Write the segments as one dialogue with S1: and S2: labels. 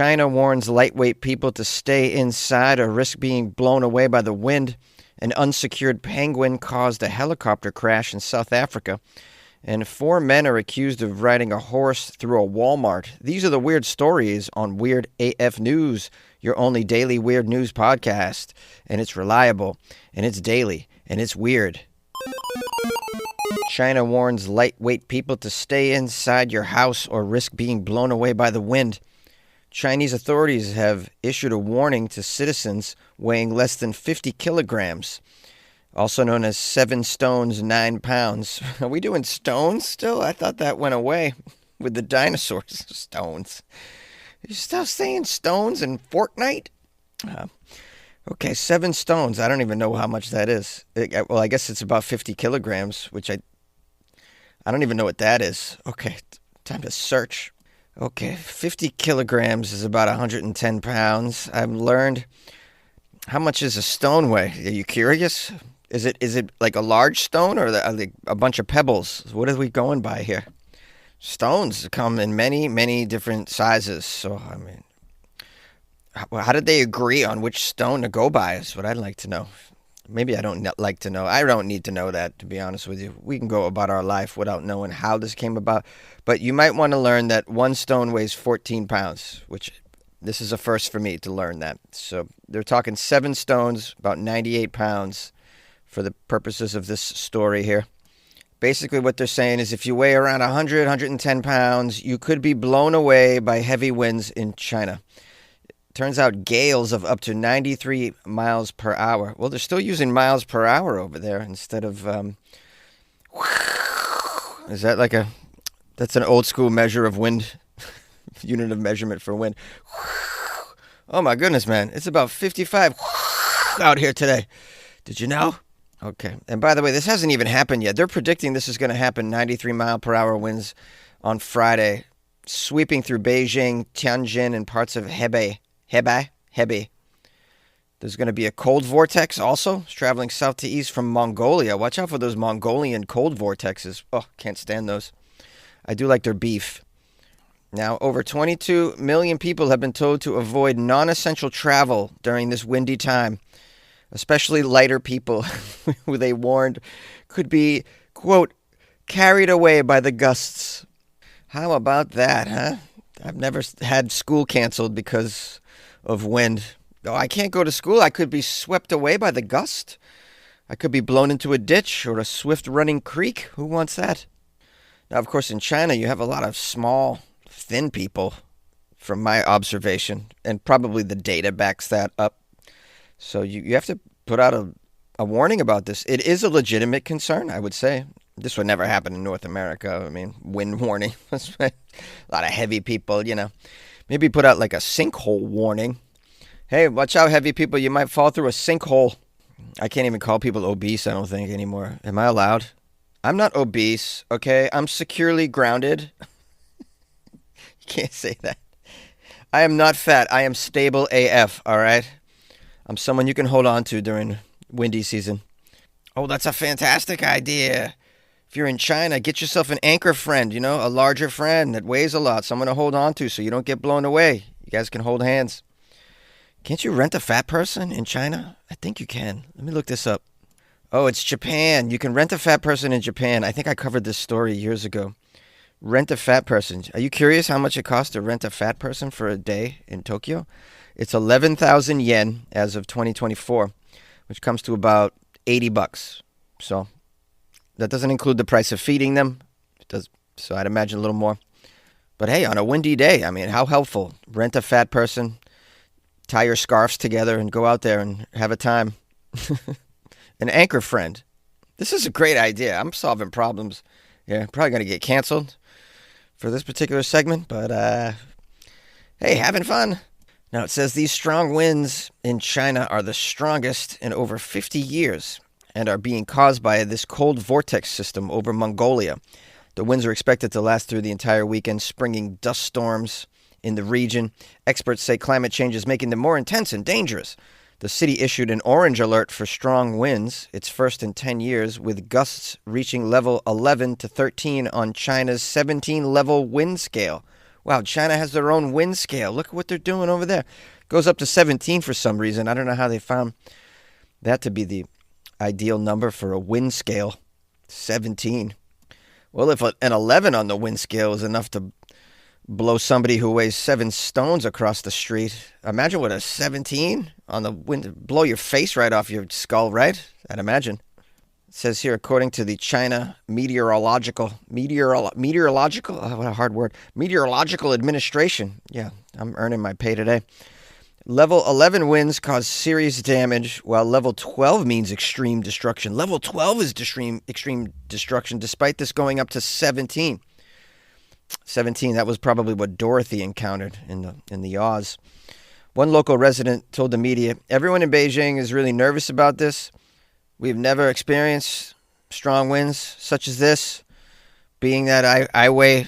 S1: China warns lightweight people to stay inside or risk being blown away by the wind. An unsecured penguin caused a helicopter crash in South Africa. And 4 men are accused of riding a horse through a Walmart. These are the weird stories on Weird AF News, your only daily weird news podcast. And it's reliable, and it's daily, and it's weird. China warns lightweight people to stay inside your house or risk being blown away by the wind. Chinese authorities have issued a warning to citizens weighing less than 50 kilograms, also known as 7 stones, 9 pounds. Are we doing stones still? I thought that went away with the dinosaurs. Stones. You still saying stones in Fortnite? Okay, 7 stones. I don't even know how much that is. Well, I guess it's about 50 kilograms, which I don't even know what that is. Okay, time to search. Okay, 50 kilograms is about 110 pounds. I've learned. How much is a stone weigh? Are you curious? Is it like a large stone or like a bunch of pebbles? What are we going by here? Stones come in many, many different sizes. So, I mean, how did they agree on which stone to go by is what I'd like to know. Maybe I don't like to know. I don't need to know that, to be honest with you. We can go about our life without knowing how this came about. But you might want to learn that 1 stone weighs 14 pounds, which this is a first for me to learn that. So they're talking 7 stones, about 98 pounds for the purposes of this story here. Basically what they're saying is if you weigh around 100, 110 pounds, you could be blown away by heavy winds in China. Turns out gales of up to 93 miles per hour. Well, they're still using miles per hour over there instead of... is that like that's an old school measure of wind, unit of measurement for wind. Oh my goodness, man. It's about 55 out here today. Did you know? Okay. And by the way, this hasn't even happened yet. They're predicting this is going to happen, 93 mile per hour winds on Friday, sweeping through Beijing, Tianjin, and parts of Hebei. There's going to be a cold vortex also. It's traveling south to east from Mongolia. Watch out for those Mongolian cold vortexes. Oh, can't stand those. I do like their beef. Now, over 22 million people have been told to avoid non-essential travel during this windy time, especially lighter people who they warned could be, quote, carried away by the gusts. How about that, huh? I've never had school canceled because of wind. Oh, I can't go to school. I could be swept away by the gust. I could be blown into a ditch or a swift running creek. Who wants that? Now, of course, in China, you have a lot of small, thin people, from my observation, and probably the data backs that up. So you have to put out a warning about this. It is a legitimate concern, I would say. This would never happen in North America. I mean, wind warning. A lot of heavy people, you know. Maybe put out like a sinkhole warning. Hey, watch out, heavy people. You might fall through a sinkhole. I can't even call people obese, I don't think, anymore. Am I allowed? I'm not obese, okay? I'm securely grounded. You can't say that. I am not fat. I am stable AF, all right? I'm someone you can hold on to during windy season. Oh, that's a fantastic idea. If you're in China, get yourself an anchor friend, a larger friend that weighs a lot, someone to hold on to so you don't get blown away. You guys can hold hands. Can't you rent a fat person in China? I think you can. Let me look this up. Oh, it's Japan. You can rent a fat person in Japan. I think I covered this story years ago. Rent a fat person. Are you curious how much it costs to rent a fat person for a day in Tokyo? It's 11,000 yen as of 2024, which comes to about $80. So that doesn't include the price of feeding them. It does, so I'd imagine a little more. But hey, on a windy day, I mean, how helpful. Rent a fat person, tie your scarves together, and go out there and have a time. An anchor friend. This is a great idea. I'm solving problems. Yeah, probably going to get canceled for this particular segment, but hey, having fun. Now, it says these strong winds in China are the strongest in over 50 years and are being caused by this cold vortex system over Mongolia. The winds are expected to last through the entire weekend, springing dust storms in the region. Experts say climate change is making them more intense and dangerous. The city issued an orange alert for strong winds, its first in 10 years, with gusts reaching level 11 to 13 on China's 17-level wind scale. Wow, China has their own wind scale. Look at what they're doing over there. Goes up to 17 for some reason. I don't know how they found that to be the ideal number for a wind scale. 17. Well, if an 11 on the wind scale is enough to blow somebody who weighs 7 stones across the street, imagine what a 17 on the wind, blow your face right off your skull, right? I'd imagine. It says here, according to the China Meteorological, what a hard word, Meteorological Administration. Yeah, I'm earning my pay today. Level 11 winds cause serious damage, while level 12 means extreme destruction. Level 12 is extreme destruction, despite this going up to 17. 17, that was probably what Dorothy encountered in the Oz. One local resident told the media, everyone in Beijing is really nervous about this. We've never experienced strong winds such as this. Being that I weigh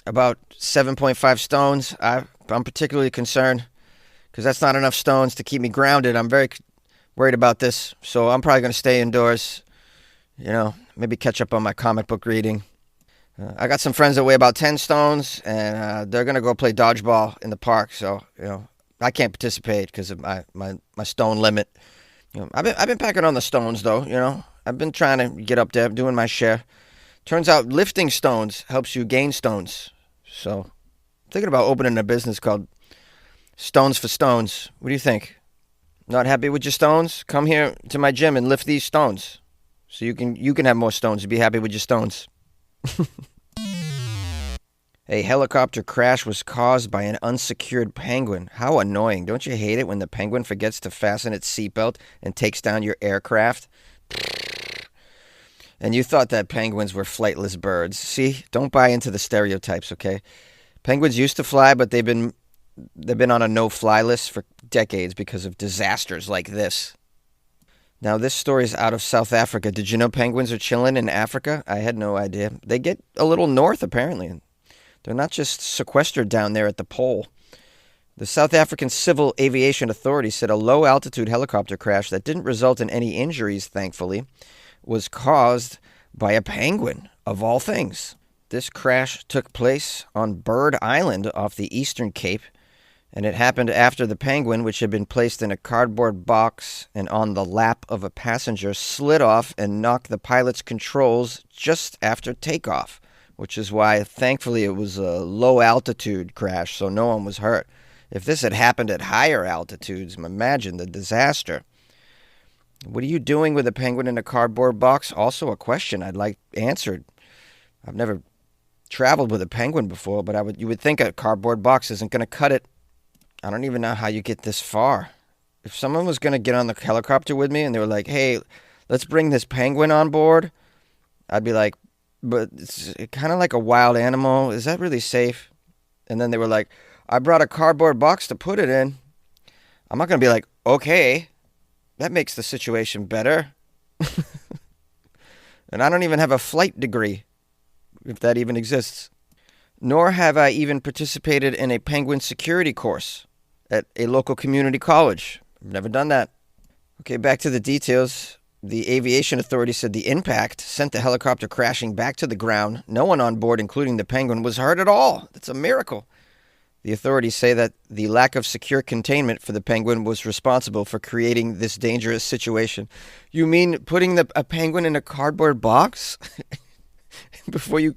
S1: about 7.5 stones, I'm particularly concerned because that's not enough stones to keep me grounded. I'm very worried about this, so I'm probably going to stay indoors, maybe catch up on my comic book reading. I got some friends that weigh about 10 stones, and they're going to go play dodgeball in the park, so, I can't participate because of my stone limit. I've been packing on the stones, though, I've been trying to get up there, doing my share. Turns out lifting stones helps you gain stones, so I'm thinking about opening a business called Stones for Stones. What do you think? Not happy with your stones? Come here to my gym and lift these stones. So you can have more stones and be happy with your stones. A helicopter crash was caused by an unsecured penguin. How annoying. Don't you hate it when the penguin forgets to fasten its seatbelt and takes down your aircraft? And you thought that penguins were flightless birds. See, don't buy into the stereotypes, okay? Penguins used to fly, but they've been on a no-fly list for decades because of disasters like this. Now, this story is out of South Africa. Did you know penguins are chilling in Africa? I had no idea. They get a little north, apparently. They're not just sequestered down there at the pole. The South African Civil Aviation Authority said a low-altitude helicopter crash that didn't result in any injuries, thankfully, was caused by a penguin, of all things. This crash took place on Bird Island off the Eastern Cape, and it happened after the penguin, which had been placed in a cardboard box and on the lap of a passenger, slid off and knocked the pilot's controls just after takeoff, which is why, thankfully, it was a low-altitude crash, so no one was hurt. If this had happened at higher altitudes, imagine the disaster. What are you doing with a penguin in a cardboard box? Also a question I'd like answered. I've never traveled with a penguin before, but you would think a cardboard box isn't going to cut it. I don't even know how you get this far. If someone was going to get on the helicopter with me and they were like, hey, let's bring this penguin on board, I'd be like, but it's kind of like a wild animal. Is that really safe? And then they were like, I brought a cardboard box to put it in. I'm not going to be like, okay, that makes the situation better. And I don't even have a flight degree, if that even exists. Nor have I even participated in a penguin security course at a local community college. I've never done that. Okay, back to the details. The aviation authority said the impact sent the helicopter crashing back to the ground. No one on board, including the penguin, was hurt at all. That's a miracle. The authorities say that the lack of secure containment for the penguin was responsible for creating this dangerous situation. You mean putting a penguin in a cardboard box before you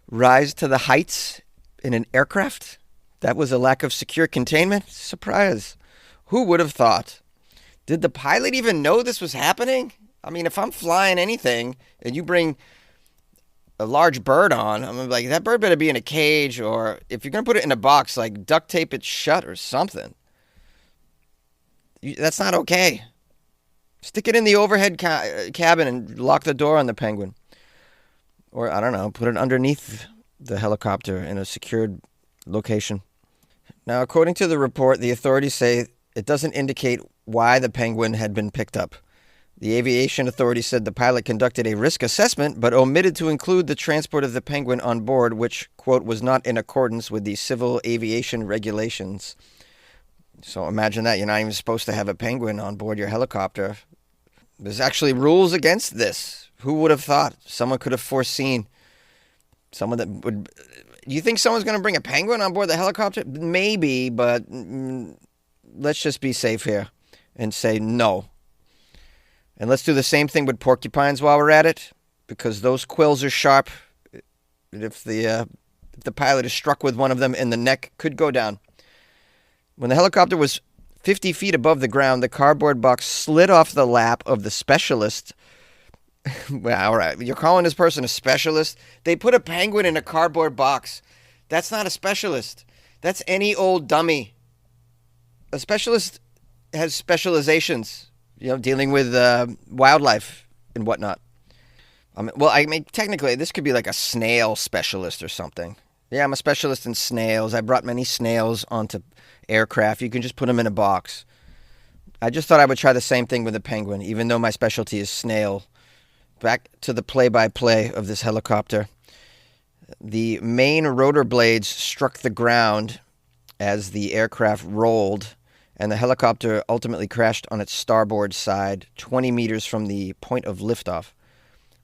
S1: rise to the heights in an aircraft? That was a lack of secure containment? Surprise. Who would have thought? Did the pilot even know this was happening? I mean, if I'm flying anything and you bring a large bird on, I'm like, that bird better be in a cage, or if you're going to put it in a box, like duct tape it shut or something. That's not okay. Stick it in the overhead cabin and lock the door on the penguin. Or, I don't know, put it underneath the helicopter in a secured location. Now, according to the report, the authorities say it doesn't indicate why the penguin had been picked up. The aviation authority said the pilot conducted a risk assessment, but omitted to include the transport of the penguin on board, which, quote, was not in accordance with the civil aviation regulations. So imagine that. You're not even supposed to have a penguin on board your helicopter. There's actually rules against this. Who would have thought? Someone could have foreseen. Someone that would You think someone's going to bring a penguin on board the helicopter? Maybe, but let's just be safe here and say no. And let's do the same thing with porcupines while we're at it, because those quills are sharp. If the pilot is struck with one of them in the neck, could go down. When the helicopter was 50 feet above the ground, the cardboard box slid off the lap of the specialist. Well, all right, you're calling this person a specialist? They put a penguin in a cardboard box. That's not a specialist. That's any old dummy. A specialist has specializations, dealing with wildlife and whatnot. I mean, technically, this could be like a snail specialist or something. Yeah, I'm a specialist in snails. I brought many snails onto aircraft. You can just put them in a box. I just thought I would try the same thing with a penguin, even though my specialty is snail. Back to the play-by-play of this helicopter. The main rotor blades struck the ground as the aircraft rolled, and the helicopter ultimately crashed on its starboard side, 20 meters from the point of liftoff.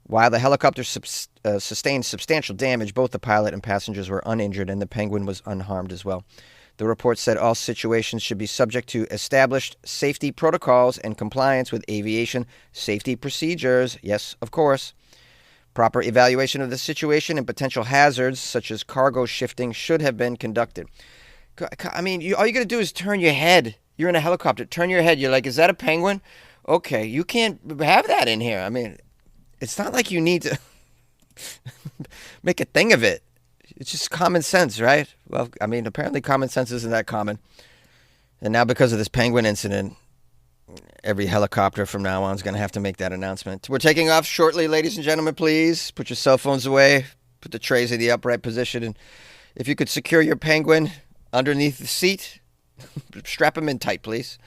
S1: While the helicopter sustained substantial damage, both the pilot and passengers were uninjured, and the penguin was unharmed as well. The report said all situations should be subject to established safety protocols and compliance with aviation safety procedures. Yes, of course. Proper evaluation of the situation and potential hazards, such as cargo shifting, should have been conducted. I mean, all you got to do is turn your head. You're in a helicopter. Turn your head. You're like, is that a penguin? Okay, you can't have that in here. I mean, it's not like you need to make a thing of it. It's just common sense, right? Well, I mean, apparently common sense isn't that common. And now because of this penguin incident, every helicopter from now on is going to have to make that announcement. We're taking off shortly, ladies and gentlemen. Please put your cell phones away. Put the trays in the upright position. And if you could secure your penguin underneath the seat, strap him in tight, please.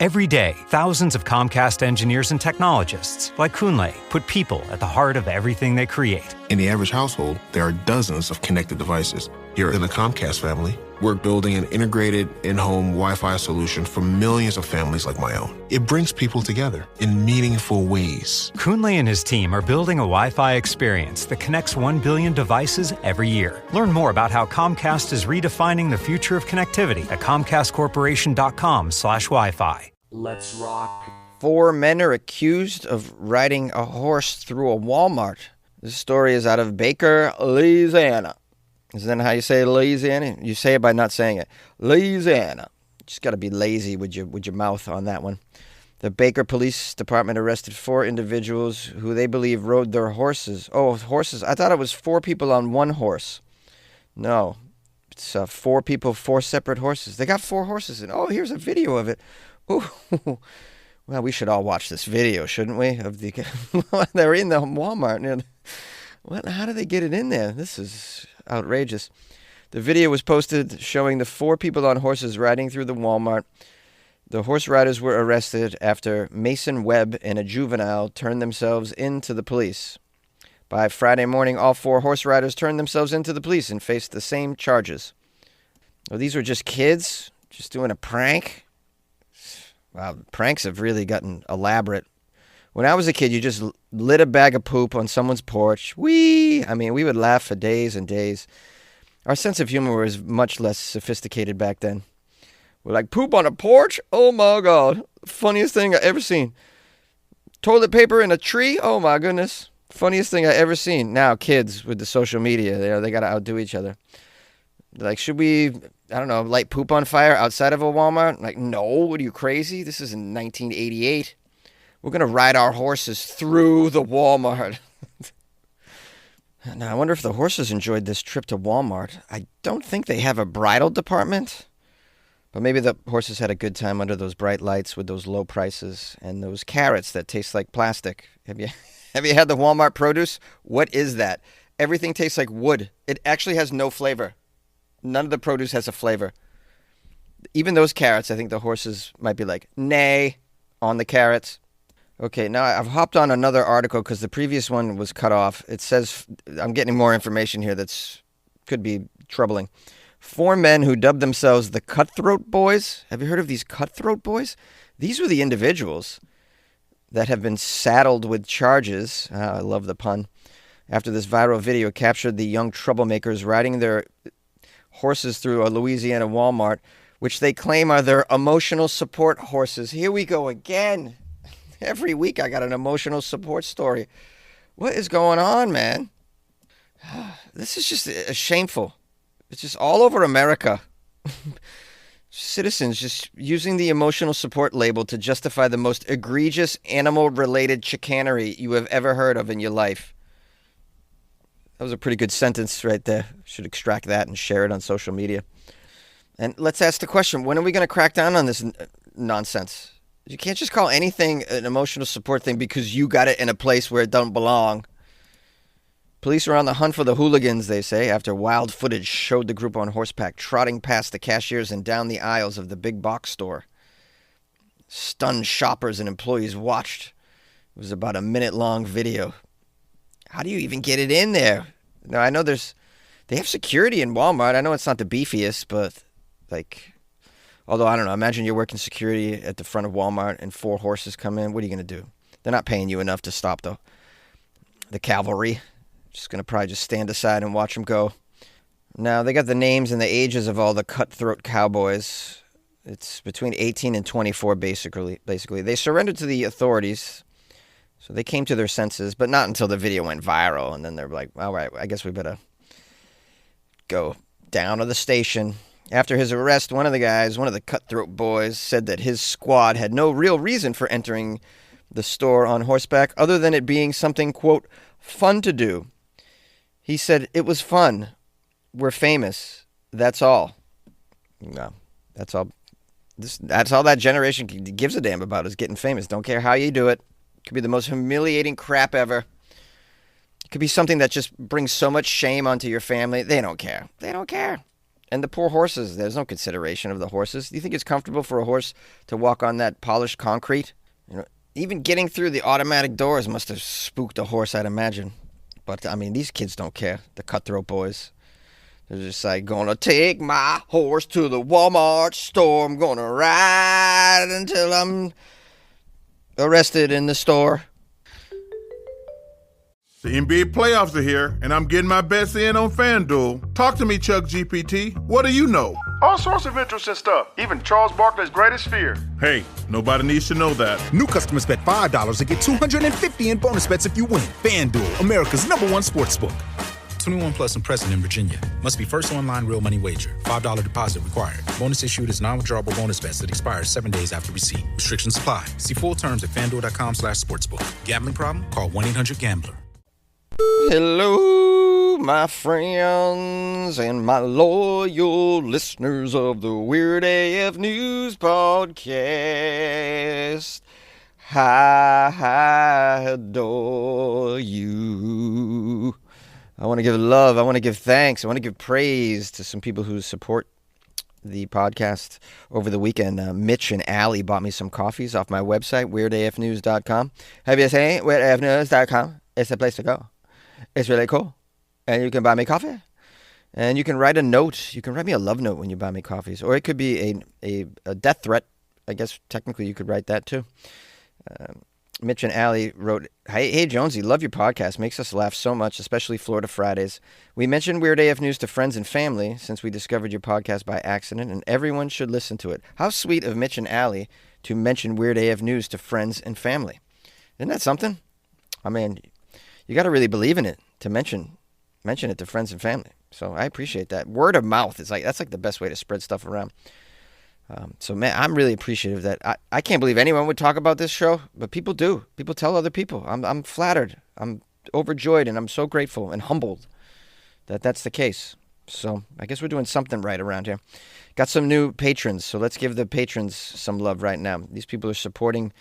S2: Every day, thousands of Comcast engineers and technologists, like Kunle, put people at the heart of everything they create.
S3: In the average household, there are dozens of connected devices. Here in the Comcast family, we're building an integrated in-home Wi-Fi solution for millions of families like my own. It brings people together in meaningful ways.
S2: Kunle and his team are building a Wi-Fi experience that connects 1 billion devices every year. Learn more about how Comcast is redefining the future of connectivity at comcastcorporation.com/Wi-Fi.
S4: Let's rock.
S1: 4 men are accused of riding a horse through a Walmart. This story is out of Baker, Louisiana. Isn't that how you say Louisiana? You say it by not saying it. Louisiana. Just got to be lazy with your mouth on that one. The Baker Police Department arrested 4 individuals who they believe rode their horses. Oh, horses. I thought it was 4 people on one horse. No. It's 4 people, 4 separate horses. They got 4 horses. And here's a video of it. Ooh. Well, we should all watch this video, shouldn't we? They're in the Walmart. How do they get it in there? This is outrageous. The video was posted showing the 4 people on horses riding through the Walmart. The horse riders were arrested after Mason Webb and a juvenile turned themselves in to the police. By Friday morning, all 4 horse riders turned themselves into the police and faced the same charges. Oh, these were just kids just doing a prank? Wow, pranks have really gotten elaborate. When I was a kid, you just lit a bag of poop on someone's porch. We would laugh for days and days. Our sense of humor was much less sophisticated back then. We're like, poop on a porch? Oh my God. Funniest thing I ever seen. Toilet paper in a tree? Oh my goodness. Funniest thing I ever seen. Now, kids with the social media, they got to outdo each other. Like, should we, I don't know, light poop on fire outside of a Walmart? Like, no, what are you, crazy? This is in 1988. We're going to ride our horses through the Walmart. Now, I wonder if the horses enjoyed this trip to Walmart. I don't think they have a bridal department. But maybe the horses had a good time under those bright lights with those low prices and those carrots that taste like plastic. Have you had the Walmart produce? What is that? Everything tastes like wood. It actually has no flavor. None of the produce has a flavor. Even those carrots, I think the horses might be like, nay, on the carrots. Okay, now I've hopped on another article because the previous one was cut off. It says, I'm getting more information here that's could be troubling. 4 men who dubbed themselves the Cutthroat Boys. Have you heard of these Cutthroat Boys? These were the individuals that have been saddled with charges. I love the pun. after this viral video captured the young troublemakers riding their horses through a Louisiana Walmart, which they claim are their emotional support horses. Here we go again. Every week I got an emotional support story. What is going on, man? This is just shameful. It's just all over America. Citizens just using the emotional support label to justify the most egregious animal-related chicanery you have ever heard of in your life. That was a pretty good sentence right there. Should extract that and share it on social media. And let's ask the question, when are we going to crack down on this nonsense? You can't just call anything an emotional support thing because you got it in a place where it don't belong. Police are on the hunt for the hooligans, they say, after wild footage showed the group on horseback trotting past the cashiers and down the aisles of the big box store. Stunned shoppers and employees watched. It was about a minute-long video. How do you even get it in there? Now, I know they have security in Walmart. I know it's not the beefiest, but, although, I don't know, imagine you're working security at the front of Walmart and 4 horses come in. What are you going to do? They're not paying you enough to stop the cavalry. Just going to probably just stand aside and watch them go. Now, they got the names and the ages of all the cutthroat cowboys. It's between 18 and 24, basically. They surrendered to the authorities, so they came to their senses, but not until the video went viral. And then they're like, all right, I guess we better go down to the station. After his arrest, one of the cutthroat boys, said that his squad had no real reason for entering the store on horseback other than it being something, quote, fun to do. He said, it was fun. We're famous. That's all. No, that's all. That's all that generation gives a damn about is getting famous. Don't care how you do it. It could be the most humiliating crap ever. It could be something that just brings so much shame onto your family. They don't care. They don't care. And the poor horses, there's no consideration of the horses. Do you think it's comfortable for a horse to walk on that polished concrete? Even getting through the automatic doors must have spooked a horse, I'd imagine. But, I mean, these kids don't care, the cutthroat boys. They're just like, gonna take my horse to the Walmart store. I'm gonna ride until I'm arrested in the store.
S4: The NBA playoffs are here, and I'm getting my bets in on FanDuel. Talk to me, Chuck GPT. What do you know?
S5: All sorts of interesting stuff, even Charles Barkley's greatest fear.
S4: Hey, nobody needs to know that.
S6: New customers bet $5 and get $250 in bonus bets if you win. FanDuel, America's #1 sportsbook. 21 plus and present in Virginia. Must be first online real money wager. $5 deposit required. Bonus issued is non-withdrawable bonus bets that expires 7 days after receipt. Restrictions apply. See full terms at FanDuel.com/sportsbook. Gambling problem? Call 1-800-GAMBLER.
S1: Hello, my friends and my loyal listeners of the Weird AF News Podcast. I adore you. I want to give love. I want to give thanks. I want to give praise to some people who support the podcast over the weekend. Mitch and Allie bought me some coffees off my website, weirdafnews.com. Have you seen weirdafnews.com? It's the place to go. It's really cool. And you can buy me coffee. And you can write a note. You can write me a love note when you buy me coffees. Or it could be a death threat. I guess technically you could write that too. Mitch and Allie wrote, Hey, Jonesy, love your podcast. Makes us laugh so much, especially Florida Fridays. We mentioned Weird AF News to friends and family since we discovered your podcast by accident, and everyone should listen to it. How sweet of Mitch and Allie to mention Weird AF News to friends and family. Isn't that something? I mean, you got to really believe in it to mention it to friends and family. So I appreciate that. Word of mouth is that's the best way to spread stuff around. So man, I'm really appreciative that I can't believe anyone would talk about this show, but people do. People tell other people. I'm flattered. I'm overjoyed, and I'm so grateful and humbled that that's the case. So I guess we're doing something right around here. Got some new patrons, so let's give the patrons some love right now. These people are supporting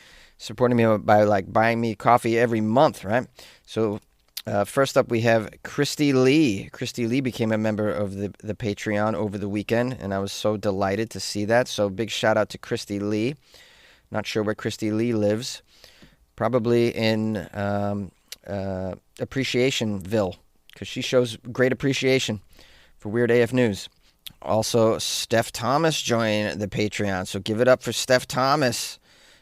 S1: me by buying me coffee every month, right? So first up we have Christy Lee. Christy Lee became a member of the Patreon over the weekend, and I was so delighted to see that. So big shout out to Christy Lee. Not sure where Christy Lee lives. Probably in Appreciationville, because she shows great appreciation for Weird AF News. Also, Steph Thomas joined the Patreon, so give it up for Steph Thomas.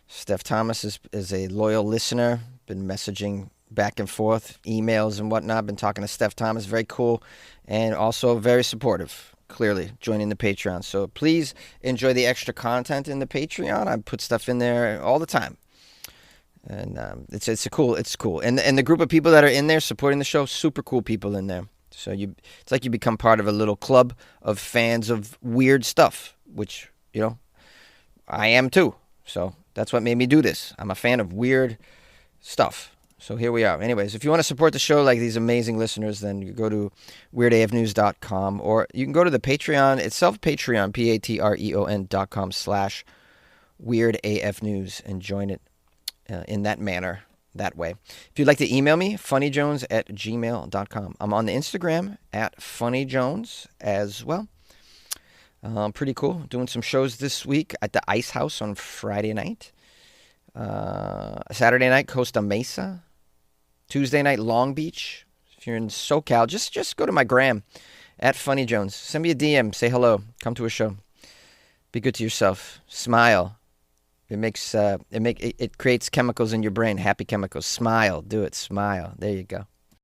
S1: Steph Thomas is a loyal listener, been messaging back and forth, emails and whatnot. I've been talking to Steph Thomas, very cool, and also very supportive, clearly, joining the Patreon. So please enjoy the extra content in the Patreon. I put stuff in there all the time. And it's cool. And the group of people that are in there supporting the show, super cool people in there. So it's like you become part of a little club of fans of weird stuff, which, I am too. So that's what made me do this. I'm a fan of weird stuff. So here we are. Anyways, if you want to support the show like these amazing listeners, then you go to weirdafnews.com, or you can go to the Patreon itself, Patreon, patreon.com/weirdafnews, and join it in that manner, that way. If you'd like to email me, funnyjones@gmail.com. I'm on the Instagram @funnyjones as well. Pretty cool. Doing some shows this week at the Ice House on Friday night. Saturday night, Costa Mesa. Tuesday night, Long Beach. If you're in SoCal, just go to my gram @funnyjones. Send me a DM. Say hello. Come to a show. Be good to yourself. Smile. It creates chemicals in your brain. Happy chemicals. Smile. Do it. Smile. There you go.